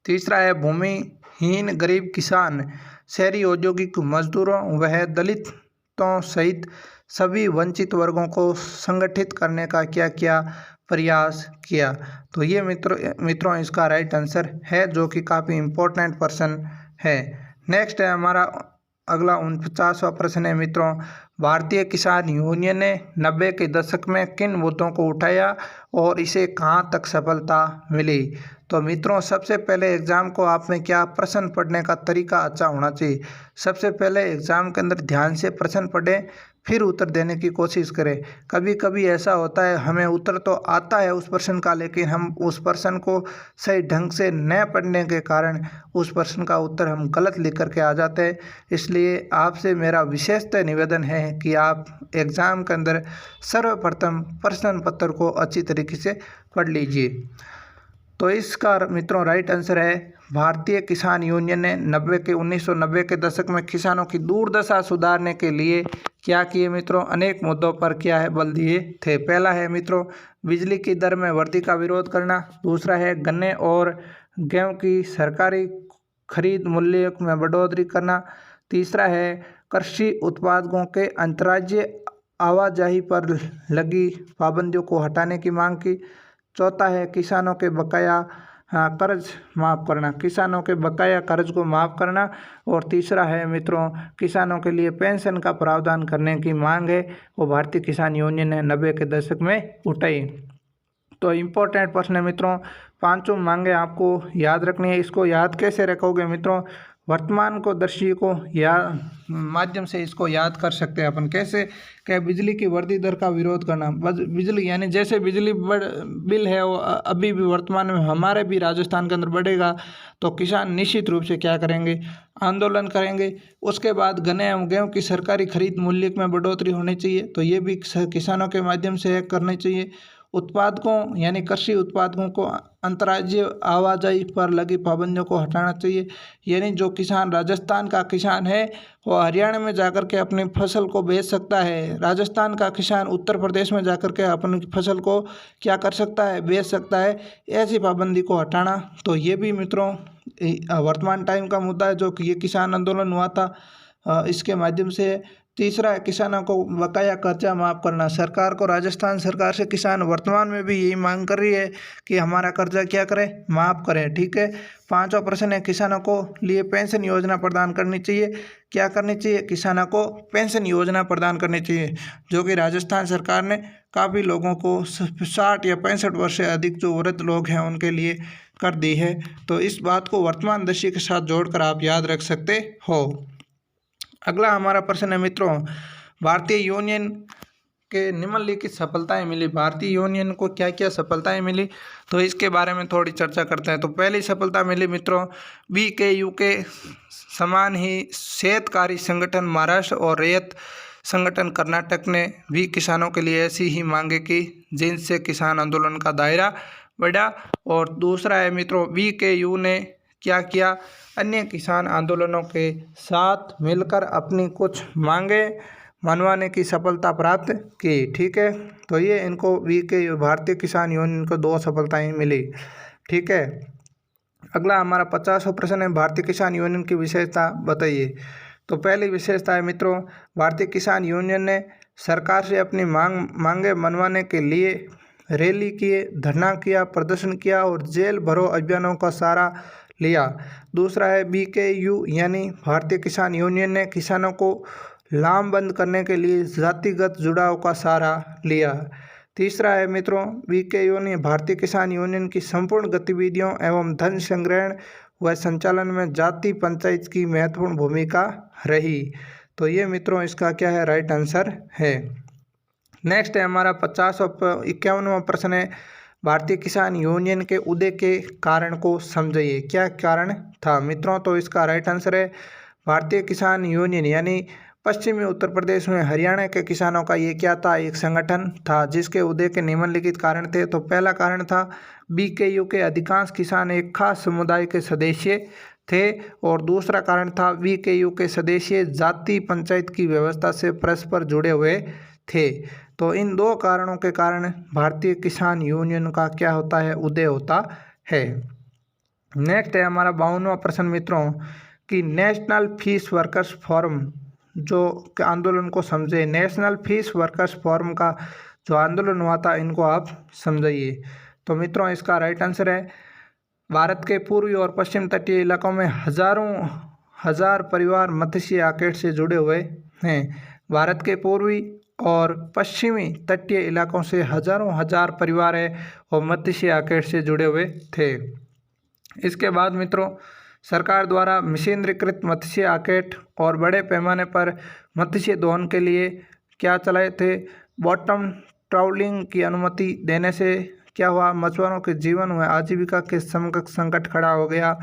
तीसरा है, भूमिहीन गरीब किसान, शहरी औद्योगिक मजदूरों व दलितों सहित सभी वंचित वर्गों को संगठित करने का क्या किया, प्रयास किया। तो ये मित्रों इसका राइट आंसर है, जो कि काफ़ी इम्पोर्टेंट प्रश्न है। नेक्स्ट है हमारा अगला 49वां प्रश्न है मित्रों, भारतीय किसान यूनियन ने 90 के दशक में किन मुद्दों को उठाया और इसे कहां तक सफलता मिली। तो मित्रों सबसे पहले एग्ज़ाम को आप में क्या प्रश्न पढ़ने का तरीका अच्छा होना चाहिए। सबसे पहले एग्ज़ाम के अंदर ध्यान से प्रश्न पढ़ें, फिर उत्तर देने की कोशिश करें। कभी कभी ऐसा होता है हमें उत्तर तो आता है उस प्रश्न का, लेकिन हम उस प्रश्न को सही ढंग से न पढ़ने के कारण उस प्रश्न का उत्तर हम गलत लिख करके आ जाते हैं। इसलिए आपसे मेरा विशेषतः निवेदन है कि आप एग्ज़ाम के अंदर सर्वप्रथम प्रश्न पत्र को अच्छी तरीके से पढ़ लीजिए। तो इसका मित्रों राइट आंसर है, भारतीय किसान यूनियन ने 1990 के दशक में किसानों की दुर्दशा सुधारने के लिए क्या किए मित्रों, अनेक मुद्दों पर क्या है बल दिए थे। पहला है मित्रों बिजली की दर में वृद्धि का विरोध करना। दूसरा है गन्ने और गेहूं की सरकारी खरीद मूल्य में बढ़ोतरी करना। तीसरा है कृषि उत्पादों के अंतर्राज्यीय आवाजाही पर लगी पाबंदियों को हटाने की मांग की। चौथा है किसानों के बकाया कर्ज माफ़ करना, किसानों के बकाया कर्ज को माफ़ करना। और तीसरा है मित्रों किसानों के लिए पेंशन का प्रावधान करने की मांग है, वो भारतीय किसान यूनियन ने 90 के दशक में उठाई। तो इम्पोर्टेंट प्रश्न है मित्रों, पांचों मांगे आपको याद रखनी है। इसको याद कैसे रखोगे मित्रों, वर्तमान को दर्शी को या माध्यम से इसको याद कर सकते हैं अपन। कैसे कि बिजली की वृद्धि दर का विरोध करना। बिजली यानी जैसे बिजली बिल है वो अभी भी वर्तमान में हमारे भी राजस्थान के अंदर बढ़ेगा, तो किसान निश्चित रूप से क्या करेंगे, आंदोलन करेंगे। उसके बाद गन्ने एवं गेहूं की सरकारी खरीद मूल्य में बढ़ोतरी होनी चाहिए, तो ये भी किसानों के माध्यम से करनी चाहिए। उत्पादकों यानी कृषि उत्पादकों को अंतर्राज्यीय आवाजाही पर लगी पाबंदियों को हटाना चाहिए। यानी जो किसान राजस्थान का किसान है वो हरियाणा में जाकर के अपनी फसल को बेच सकता है, राजस्थान का किसान उत्तर प्रदेश में जाकर के अपनी फसल को क्या कर सकता है, बेच सकता है। ऐसी पाबंदी को हटाना, तो ये भी मित्रों वर्तमान टाइम का मुद्दा है जो कि ये किसान आंदोलन हुआ था, इसके माध्यम से। तीसरा है किसानों को बकाया कर्जा माफ़ करना। सरकार को, राजस्थान सरकार से किसान वर्तमान में भी यही मांग कर रही है कि हमारा कर्जा क्या करें, माफ़ करें। ठीक है। पांचवा प्रश्न है किसानों को लिए पेंशन योजना प्रदान करनी चाहिए। क्या करनी चाहिए? किसानों को पेंशन योजना प्रदान करनी चाहिए, जो कि राजस्थान सरकार ने काफ़ी लोगों को 60 या 65 वर्ष से अधिक जो वृद्ध लोग हैं उनके लिए कर दी है। तो इस बात को वर्तमान दृश्य के साथ जोड़कर आप याद रख सकते हो। अगला हमारा प्रश्न है मित्रों, भारतीय यूनियन के निम्नलिखित सफलताएं मिली। भारतीय यूनियन को क्या क्या सफलताएं मिली, तो इसके बारे में थोड़ी चर्चा करते हैं। तो पहली सफलता मिली मित्रों, BKU के समान ही शेतकारी संगठन महाराष्ट्र और रैयत संगठन कर्नाटक ने भी किसानों के लिए ऐसी ही मांगे की, जिनसे किसान आंदोलन का दायरा बढ़ा। और दूसरा है मित्रों, BKU ने क्या किया, अन्य किसान आंदोलनों के साथ मिलकर अपनी कुछ मांगे मनवाने की सफलता प्राप्त की। ठीक है। तो ये इनको BKU भारतीय किसान यूनियन को 2 सफलताएं मिली। ठीक है। अगला हमारा 50वां प्रश्न है, भारतीय किसान यूनियन की विशेषता बताइए। तो पहली विशेषता है मित्रों, भारतीय किसान यूनियन ने सरकार से अपनी मांगे मनवाने के लिए रैली किए, धरना किया, प्रदर्शन किया और जेल भरो अभियानों का सहारा लिया। दूसरा है BKU यानी भारतीय किसान यूनियन ने किसानों को लामबंद करने के लिए जातिगत जुड़ाव का सहारा लिया। तीसरा है मित्रों, BKU ने भारतीय किसान यूनियन की संपूर्ण गतिविधियों एवं धन संग्रहण व संचालन में जाति पंचायत की महत्वपूर्ण भूमिका रही। तो ये मित्रों इसका क्या है, राइट आंसर है। नेक्स्ट है हमारा 51वां प्रश्न है, भारतीय किसान यूनियन के उदय के कारण को समझिए। क्या कारण था मित्रों? तो इसका राइट आंसर है, भारतीय किसान यूनियन यानी पश्चिमी उत्तर प्रदेश में हरियाणा के किसानों का ये क्या था, एक संगठन था जिसके उदय के निम्नलिखित कारण थे। तो पहला कारण था BKU के अधिकांश किसान एक खास समुदाय के सदस्य थे, और दूसरा कारण था BKU के सदस्य जाति पंचायत की व्यवस्था से परस्पर जुड़े हुए थे। तो इन 2 कारणों के कारण भारतीय किसान यूनियन का क्या होता है, उदय होता है। नेक्स्ट है हमारा 52वां प्रश्न मित्रों, कि नेशनल फीस वर्कर्स फोरम जो आंदोलन को समझे। नेशनल फीस वर्कर्स फोरम का जो आंदोलन हुआ था, इनको आप समझिए। तो मित्रों इसका राइट आंसर है, भारत के पूर्वी और पश्चिम तटीय इलाकों में हजारों हजार परिवार मत्स्य आकेट से जुड़े हुए हैं। भारत के पूर्वी और पश्चिमी तटीय इलाकों से हजारों हजार परिवार है और मत्स्य आकेट से जुड़े हुए थे। इसके बाद मित्रों सरकार द्वारा मशीनरीकृत मत्स्य आकेट और बड़े पैमाने पर मत्स्य दोहन के लिए क्या चलाए थे, बॉटम ट्राउलिंग की अनुमति देने से क्या हुआ, मछुआरों के जीवन व आजीविका के समकक्ष संकट खड़ा हो गया।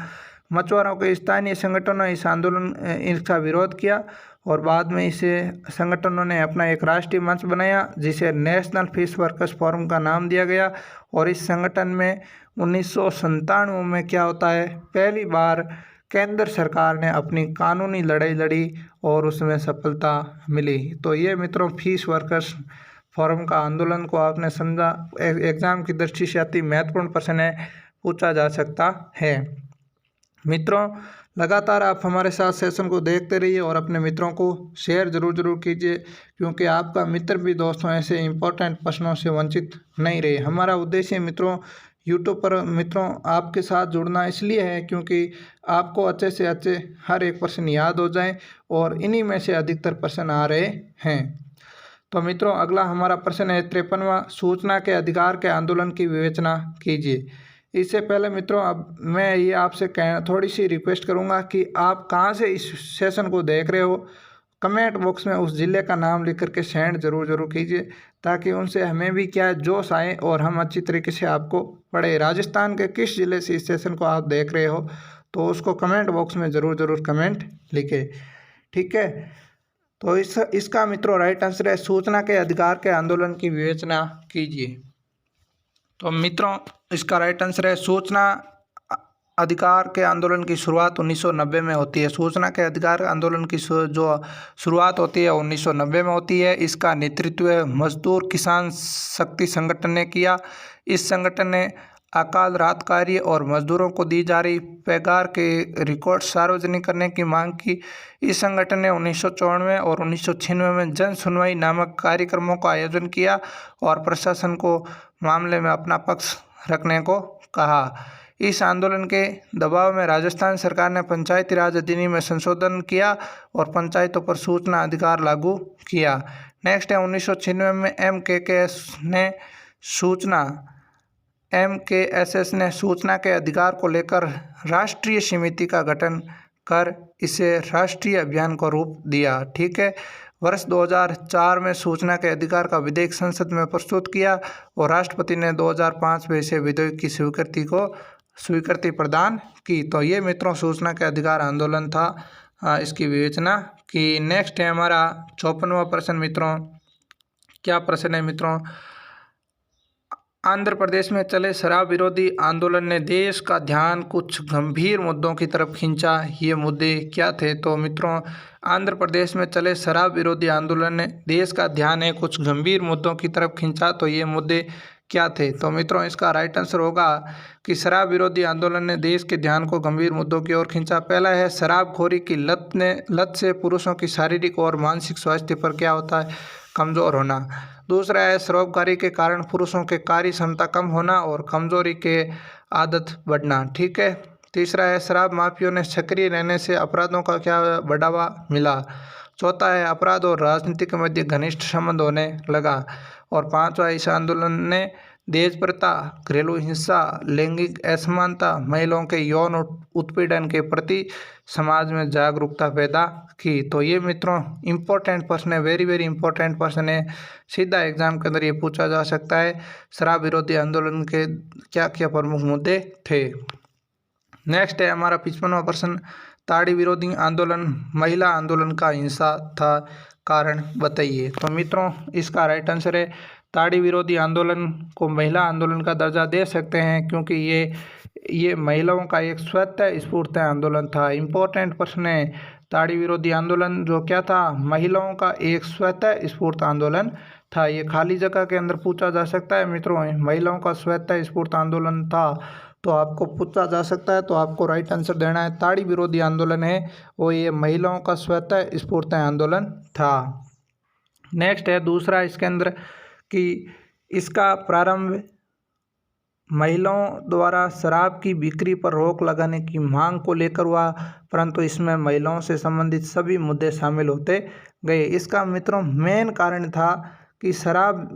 मछुआरों के स्थानीय संगठनों ने इस आंदोलन इसका विरोध किया और बाद में इसे संगठनों ने अपना एक राष्ट्रीय मंच बनाया जिसे नेशनल फिश वर्कर्स फोरम का नाम दिया गया। और इस संगठन में 1997 में क्या होता है, पहली बार केंद्र सरकार ने अपनी कानूनी लड़ाई लड़ी और उसमें सफलता मिली। तो ये मित्रों फिश वर्कर्स फोरम का आंदोलन को आपने समझा। एग्जाम की दृष्टि से अति महत्वपूर्ण प्रश्न है, पूछा जा सकता है। मित्रों लगातार आप हमारे साथ सेशन को देखते रहिए और अपने मित्रों को शेयर जरूर कीजिए, क्योंकि आपका मित्र भी दोस्तों ऐसे इम्पोर्टेंट प्रश्नों से वंचित नहीं रहे। हमारा उद्देश्य मित्रों यूट्यूब पर मित्रों आपके साथ जुड़ना इसलिए है क्योंकि आपको अच्छे से अच्छे हर एक प्रश्न याद हो जाए और इन्हीं में से अधिकतर प्रश्न आ रहे हैं। तो मित्रों अगला हमारा प्रश्न है 53वां, सूचना के अधिकार के आंदोलन की विवेचना कीजिए। इससे पहले मित्रों अब मैं ये आपसे थोड़ी सी रिक्वेस्ट करूँगा कि आप कहाँ से इस सेशन को देख रहे हो, कमेंट बॉक्स में उस ज़िले का नाम लिख करके सेंड जरूर कीजिए, ताकि उनसे हमें भी क्या जोश आए और हम अच्छी तरीके से आपको पढ़े। राजस्थान के किस ज़िले से इस सेशन को आप देख रहे हो तो उसको कमेंट बॉक्स में ज़रूर कमेंट लिखे। ठीक है। तो इसका मित्रों राइट आंसर है सूचना के अधिकार के आंदोलन की विवेचना कीजिए। तो मित्रों इसका राइट आंसर है सूचना अधिकार के आंदोलन की शुरुआत 1990 में होती है। सूचना के अधिकार आंदोलन की जो शुरुआत होती है 1990 में होती है। इसका नेतृत्व मजदूर किसान शक्ति संगठन ने किया। इस संगठन ने अकाल राहत कार्य और मजदूरों को दी जा रही पगार के रिकॉर्ड सार्वजनिक करने की मांग की। इस संगठन ने 1994 और 1996 में जन सुनवाई नामक कार्यक्रमों का आयोजन किया और प्रशासन को मामले में अपना पक्ष रखने को कहा। इस आंदोलन के दबाव में राजस्थान सरकार ने पंचायती राज अधिनियम में संशोधन किया और पंचायतों पर सूचना अधिकार लागू किया। नेक्स्ट है 1996 में MKSS ने सूचना के अधिकार को लेकर राष्ट्रीय समिति का गठन कर इसे राष्ट्रीय अभियान को रूप दिया। ठीक है। वर्ष 2004 में सूचना के अधिकार का विधेयक संसद में प्रस्तुत किया और राष्ट्रपति ने 2005 में इसे विधेयक की स्वीकृति प्रदान की। तो ये मित्रों सूचना के अधिकार आंदोलन था, इसकी विवेचना की। नेक्स्ट है हमारा 54वां प्रश्न। मित्रों क्या प्रश्न है मित्रों, आंध्र प्रदेश में चले शराब विरोधी आंदोलन ने देश का ध्यान कुछ गंभीर मुद्दों की तरफ खींचा। ये मुद्दे क्या थे? तो मित्रों आंध्र प्रदेश में चले शराब विरोधी आंदोलन ने देश का ध्यान है कुछ गंभीर मुद्दों की तरफ खींचा। तो ये मुद्दे क्या थे? तो मित्रों इसका राइट आंसर होगा कि शराब विरोधी आंदोलन ने देश के ध्यान को गंभीर मुद्दों की ओर खींचा। पहला है शराबखोरी की लत से पुरुषों की शारीरिक और मानसिक स्वास्थ्य पर क्या होता है? कमजोर होना। दूसरा है शराबकारी के कारण पुरुषों के कार्य क्षमता कम होना और कमजोरी के आदत बढ़ना। ठीक है। तीसरा है शराब माफियों ने सक्रिय रहने से अपराधों का क्या बढ़ावा मिला। चौथा है अपराध और राजनीति के मध्य घनिष्ठ संबंध होने लगा। और पांचवा इस आंदोलन ने दहेज प्रथा, घरेलू हिंसा, लैंगिक असमानता, महिलाओं के यौन उत्पीड़न के प्रति समाज में जागरूकता पैदा की। तो ये मित्रों इम्पोर्टेंट प्रश्न है, वेरी वेरी इंपॉर्टेंट प्रश्न है, सीधा एग्जाम के अंदर ये पूछा जा सकता है। शराब विरोधी आंदोलन के क्या क्या प्रमुख मुद्दे थे। नेक्स्ट है हमारा 55वां प्रश्न, ताड़ी विरोधी आंदोलन महिला आंदोलन का हिंसा था, कारण बताइए। तो मित्रों इसका राइट आंसर है ताड़ी विरोधी आंदोलन को महिला आंदोलन का दर्जा दे सकते हैं क्योंकि ये महिलाओं का एक स्वतः स्फूर्त आंदोलन था। इम्पोर्टेंट प्रश्न है, ताड़ी विरोधी आंदोलन जो क्या था? महिलाओं का एक स्वतः स्फूर्त आंदोलन था। ये खाली जगह के अंदर पूछा जा सकता है मित्रों, महिलाओं का स्वतः स्फूर्त आंदोलन था तो आपको पूछा जा सकता है। तो आपको राइट आंसर देना है ताड़ी विरोधी आंदोलन है वो ये महिलाओं का स्वतः स्फूर्त आंदोलन था। नेक्स्ट है दूसरा इसके अंदर कि इसका प्रारंभ महिलाओं द्वारा शराब की बिक्री पर रोक लगाने की मांग को लेकर हुआ, परंतु इसमें महिलाओं से संबंधित सभी मुद्दे शामिल होते गए। इसका मित्रों मेन कारण था कि शराब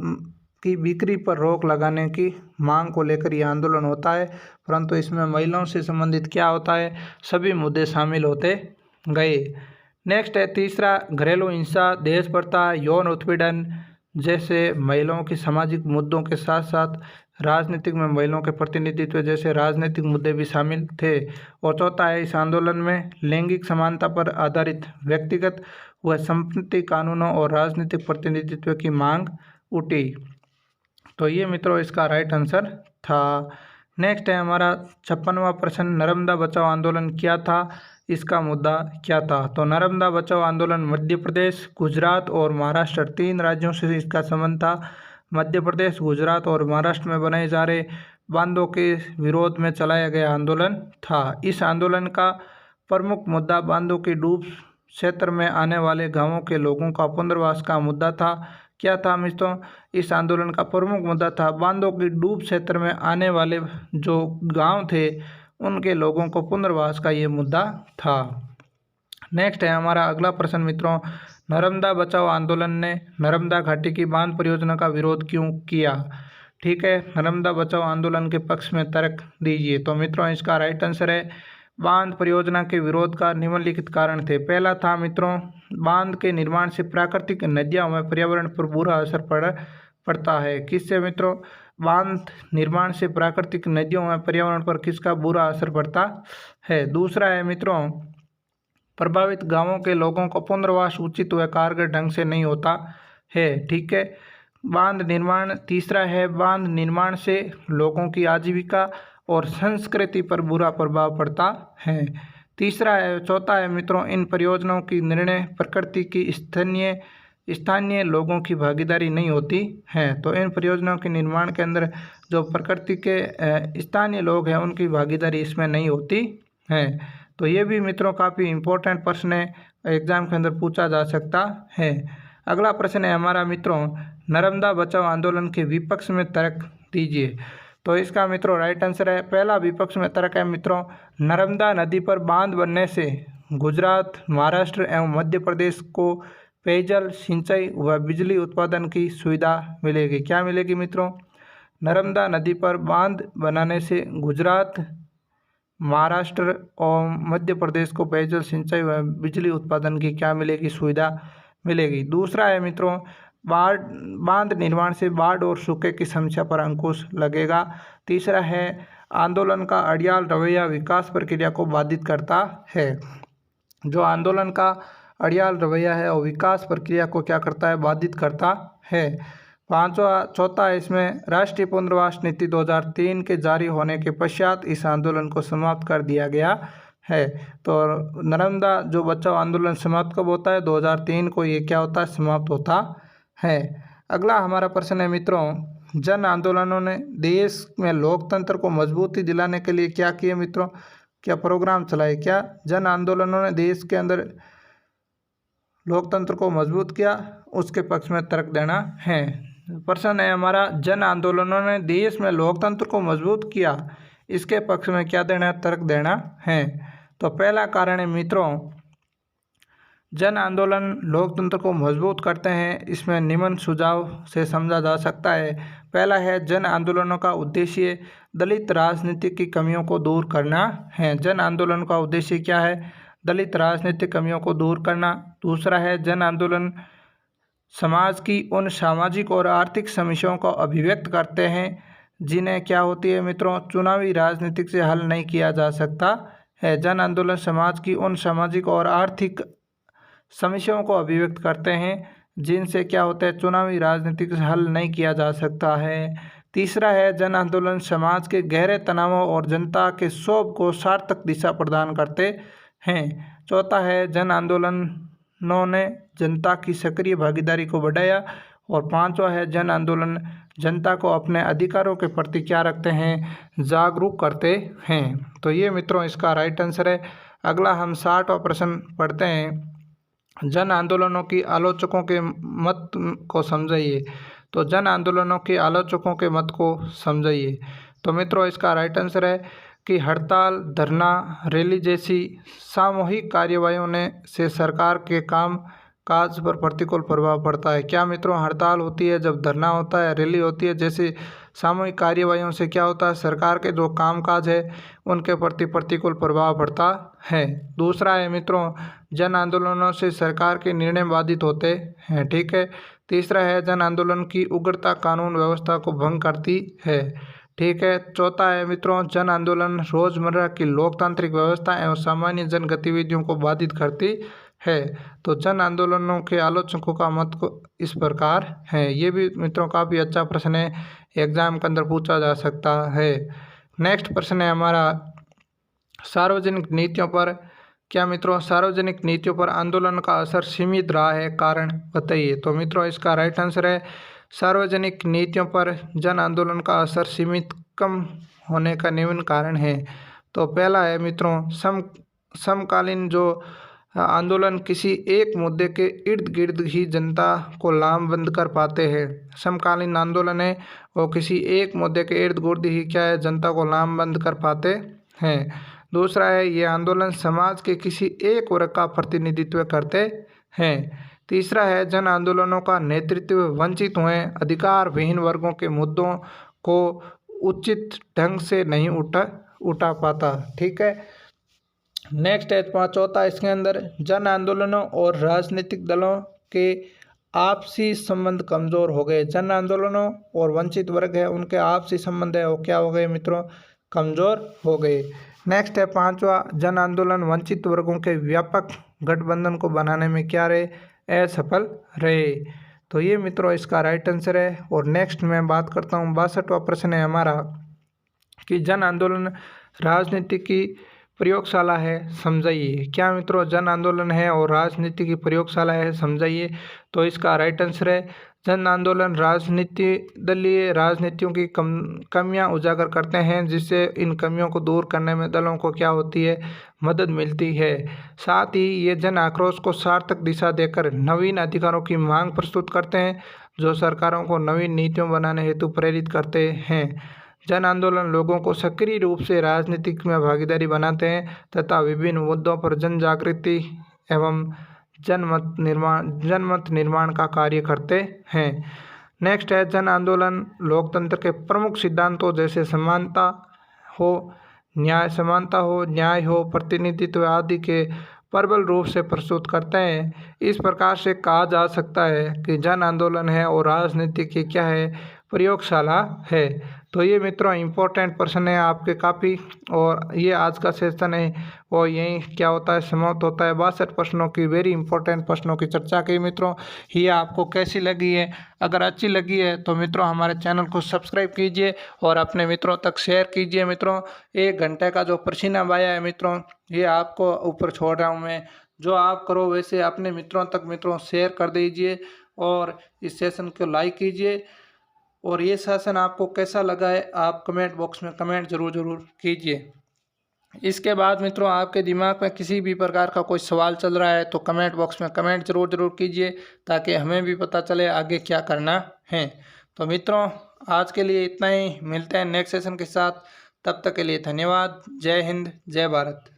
की बिक्री पर रोक लगाने की मांग को लेकर यह आंदोलन होता है, परंतु इसमें महिलाओं से संबंधित क्या होता है? सभी मुद्दे शामिल होते गए। नेक्स्ट है तीसरा, घरेलू हिंसा, दहेज प्रथा, यौन उत्पीड़न जैसे महिलाओं की सामाजिक मुद्दों के साथ साथ राजनीतिक में महिलाओं के प्रतिनिधित्व जैसे राजनीतिक मुद्दे भी शामिल थे। और चौथा है इस आंदोलन में लैंगिक समानता पर आधारित व्यक्तिगत व संपत्ति कानूनों और राजनीतिक प्रतिनिधित्व की मांग उठी। तो ये मित्रों इसका राइट आंसर था। नेक्स्ट है हमारा 56वां प्रश्न, नर्मदा बचाओ आंदोलन क्या था? इसका मुद्दा क्या था? तो नर्मदा बचाओ आंदोलन मध्य प्रदेश, गुजरात और महाराष्ट्र 3 राज्यों से इसका संबंध था। मध्य प्रदेश, गुजरात और महाराष्ट्र में बनाए जा रहे बांधों के विरोध में चलाया गया आंदोलन था। इस आंदोलन का प्रमुख मुद्दा बांधों की डूब क्षेत्र में आने वाले गांवों के लोगों का पुनर्वास का मुद्दा था। क्या था मित्रों? इस आंदोलन का प्रमुख मुद्दा था बांधों की डूब क्षेत्र में आने वाले जो गांव थे उनके लोगों को पुनर्वास का ये मुद्दा था। नेक्स्ट है हमारा अगला प्रश्न मित्रों, नर्मदा बचाओ आंदोलन ने नर्मदा घाटी की बांध परियोजना का विरोध क्यों किया? ठीक है, नर्मदा बचाओ आंदोलन के पक्ष में तर्क दीजिए। तो मित्रों इसका राइट आंसर है बांध परियोजना के विरोध का निम्नलिखित कारण थे। पहला था मित्रों, बांध के निर्माण से प्राकृतिक नदियों में पर्यावरण पर बुरा असर पड़ता है। किससे मित्रों? बांध निर्माण से प्राकृतिक नदियों में पर्यावरण पर किसका बुरा असर पड़ता है? दूसरा है मित्रों, प्रभावित गांवों के लोगों को पुनर्वास उचित व कारगर ढंग से नहीं होता है। ठीक है, बांध निर्माण, तीसरा है बांध निर्माण से लोगों की आजीविका और संस्कृति पर बुरा प्रभाव पड़ता है। तीसरा है, चौथा है मित्रों, इन परियोजनाओं की निर्णय प्रकृति की स्थानीय लोगों की भागीदारी नहीं होती है। तो इन परियोजनाओं के निर्माण के अंदर जो प्रकृति के स्थानीय लोग हैं उनकी भागीदारी इसमें नहीं होती है। तो ये भी मित्रों काफ़ी इम्पोर्टेंट प्रश्न है, एग्जाम के अंदर पूछा जा सकता है। अगला प्रश्न है हमारा मित्रों, नर्मदा बचाओ आंदोलन के विपक्ष में तर्क दीजिए। तो इसका मित्रों राइट आंसर है, पहला विपक्ष में तर्क है मित्रों, नर्मदा नदी पर बांध बनने से गुजरात, महाराष्ट्र एवं मध्य प्रदेश को पेयजल, सिंचाई व बिजली उत्पादन की सुविधा मिलेगी। क्या मिलेगी मित्रों? नर्मदा नदी पर बांध बनाने से गुजरात, महाराष्ट्र और मध्य प्रदेश को पेयजल, सिंचाई व बिजली उत्पादन की क्या मिलेगी? सुविधा मिलेगी। दूसरा है मित्रों, बांध निर्माण से बाढ़ और सूखे की समस्या पर अंकुश लगेगा। तीसरा है, आंदोलन का अड़ियाल रवैया विकास प्रक्रिया को बाधित करता है। जो आंदोलन का अड़ियाल रवैया है और विकास प्रक्रिया को क्या करता है? बाधित करता है। चौथा है इसमें, राष्ट्रीय पुनर्वास नीति 2003 के जारी होने के पश्चात इस आंदोलन को समाप्त कर दिया गया है। तो नर्मदा जो बचाओ आंदोलन समाप्त कब होता है? 2003 को ये क्या होता है? समाप्त होता है। अगला हमारा प्रश्न है मित्रों, जन आंदोलनों ने देश में लोकतंत्र को मजबूती दिलाने के लिए क्या किए मित्रों? क्या प्रोग्राम चलाए? क्या जन आंदोलनों ने देश के अंदर लोकतंत्र को मजबूत किया? उसके पक्ष में तर्क देना है। प्रश्न है हमारा, जन आंदोलनों ने देश में लोकतंत्र को मजबूत किया, इसके पक्ष में क्या देना है? तर्क देना है। तो पहला कारण है मित्रों, जन आंदोलन लोकतंत्र को मजबूत करते हैं, इसमें निम्न सुझाव से समझा जा सकता है। पहला है, जन आंदोलनों का उद्देश्य दलित राजनीतिक की कमियों को दूर करना है। जन आंदोलन का उद्देश्य क्या है? दलित राजनीतिक कमियों को दूर करना। दूसरा है, जन आंदोलन समाज की उन सामाजिक और आर्थिक समस्याओं को अभिव्यक्त करते हैं जिन्हें क्या होती है मित्रों? चुनावी राजनीतिक से हल नहीं किया जा सकता है। जन आंदोलन समाज की उन सामाजिक और आर्थिक समस्याओं को अभिव्यक्त करते हैं जिनसे क्या होता है? चुनावी राजनीतिक से हल नहीं किया जा सकता है। तीसरा है, जन आंदोलन समाज के गहरे तनावों और जनता के क्षोभ को सार्थक दिशा प्रदान करते हैं। चौथा है, जन आंदोलनों ने जनता की सक्रिय भागीदारी को बढ़ाया। और पांचवा है, जन आंदोलन जनता को अपने अधिकारों के प्रति क्या रखते हैं? जागरूक करते हैं। तो ये मित्रों इसका राइट आंसर है। अगला हम 60वां प्रश्न पढ़ते हैं, जन आंदोलनों की आलोचकों के मत को समझाइए। तो जन आंदोलनों के आलोचकों के मत को समझाइए। तो मित्रों इसका राइट आंसर है कि हड़ताल, धरना, रैली जैसी सामूहिक कार्यवाहियों से सरकार के काम काज पर प्रतिकूल प्रभाव पड़ता है। क्या मित्रों? हड़ताल होती है, जब धरना होता है, रैली होती है, जैसे सामूहिक कार्यवाहियों से क्या होता है? सरकार के जो कामकाज है उनके प्रति प्रतिकूल प्रभाव पड़ता है। दूसरा है मित्रों, जन आंदोलनों से सरकार के निर्णय बाधित होते हैं। ठीक है। तीसरा है, जन आंदोलन की उग्रता कानून व्यवस्था को भंग करती है। ठीक है। चौथा है मित्रों, जन आंदोलन रोजमर्रा की लोकतांत्रिक व्यवस्था एवं सामान्य जन गतिविधियों को बाधित करती है। तो जन आंदोलनों के आलोचकों का मत को इस प्रकार है। ये भी मित्रों काफ़ी अच्छा प्रश्न है, एग्जाम के अंदर पूछा जा सकता है। नेक्स्ट प्रश्न है हमारा, सार्वजनिक नीतियों पर। क्या मित्रों? सार्वजनिक नीतियों पर आंदोलन का असर सीमित रहा है, कारण बताइए। तो मित्रों इसका राइट आंसर है, सार्वजनिक नीतियों पर जन आंदोलन का असर सीमित कम होने का निम्न कारण है। तो पहला है मित्रों, समकालीन जो आंदोलन किसी एक मुद्दे के इर्द गिर्द ही जनता को लामबंद कर पाते हैं। समकालीन आंदोलन है वो किसी एक मुद्दे के इर्द गिर्द ही क्या है? जनता को लामबंद कर पाते हैं। दूसरा है, ये आंदोलन समाज के किसी एक वर्ग का प्रतिनिधित्व करते हैं। तीसरा है, जन आंदोलनों का नेतृत्व वंचित हुए अधिकार विहीन वर्गों के मुद्दों को उचित ढंग से नहीं उठा पाता। ठीक है। नेक्स्ट है चौथा, इसके अंदर जन आंदोलनों और राजनीतिक दलों के आपसी संबंध कमज़ोर हो गए। जन आंदोलनों और वंचित वर्ग है उनके आपसी संबंध है वो क्या हो गए मित्रों? कमज़ोर हो गए। नेक्स्ट है पांचवा, जन आंदोलन वंचित वर्गों के व्यापक गठबंधन को बनाने में क्या रहे? असफल रहे। तो ये मित्रों इसका राइट आंसर है। और नेक्स्ट मैं बात करता हूँ 62वां प्रश्न है हमारा कि जन आंदोलन राजनीति की प्रयोगशाला है, समझाइए। क्या मित्रों जन आंदोलन है और राजनीति की प्रयोगशाला है, समझाइए। तो इसका राइट आंसर है जन आंदोलन दलीय राजनीतियों की कमियां उजागर करते हैं, जिससे इन कमियों को दूर करने में दलों को क्या होती है, मदद मिलती है। साथ ही ये जन आक्रोश को सार्थक दिशा देकर नवीन अधिकारों की मांग प्रस्तुत करते हैं, जो सरकारों को नवीन नीतियों बनाने हेतु प्रेरित करते हैं। जन आंदोलन लोगों को सक्रिय रूप से राजनीतिक में भागीदारी बनाते हैं तथा विभिन्न मुद्दों पर जन जागृति एवं जनमत निर्माण का कार्य करते हैं। नेक्स्ट है जन आंदोलन लोकतंत्र के प्रमुख सिद्धांतों जैसे समानता हो, न्याय हो, प्रतिनिधित्व आदि के प्रबल रूप से प्रस्तुत करते हैं। इस प्रकार से कहा जा सकता है कि जन आंदोलन है और राजनीति की क्या है, प्रयोगशाला है। तो ये मित्रों इम्पोर्टेंट प्रश्न है आपके काफ़ी, और ये आज का सेशन है वो यहीं क्या होता है, समाप्त होता है। 62 प्रश्नों की वेरी इंपॉर्टेंट प्रश्नों की चर्चा की मित्रों। ये आपको कैसी लगी है? अगर अच्छी लगी है तो मित्रों हमारे चैनल को सब्सक्राइब कीजिए और अपने मित्रों तक शेयर कीजिए। मित्रों 1 घंटे का जो पसीना बहाया है मित्रों, ये आपको ऊपर छोड़ रहा हूँ मैं। जो आप करो वैसे अपने मित्रों तक मित्रों शेयर कर दीजिए और इस सेशन को लाइक कीजिए। और ये सेशन आपको कैसा लगा है आप कमेंट बॉक्स में कमेंट ज़रूर कीजिए। इसके बाद मित्रों आपके दिमाग में किसी भी प्रकार का कोई सवाल चल रहा है तो कमेंट बॉक्स में कमेंट ज़रूर कीजिए, ताकि हमें भी पता चले आगे क्या करना है। तो मित्रों आज के लिए इतना ही, मिलते हैं नेक्स्ट सेशन के साथ। तब तक के लिए धन्यवाद। जय हिंद, जय भारत।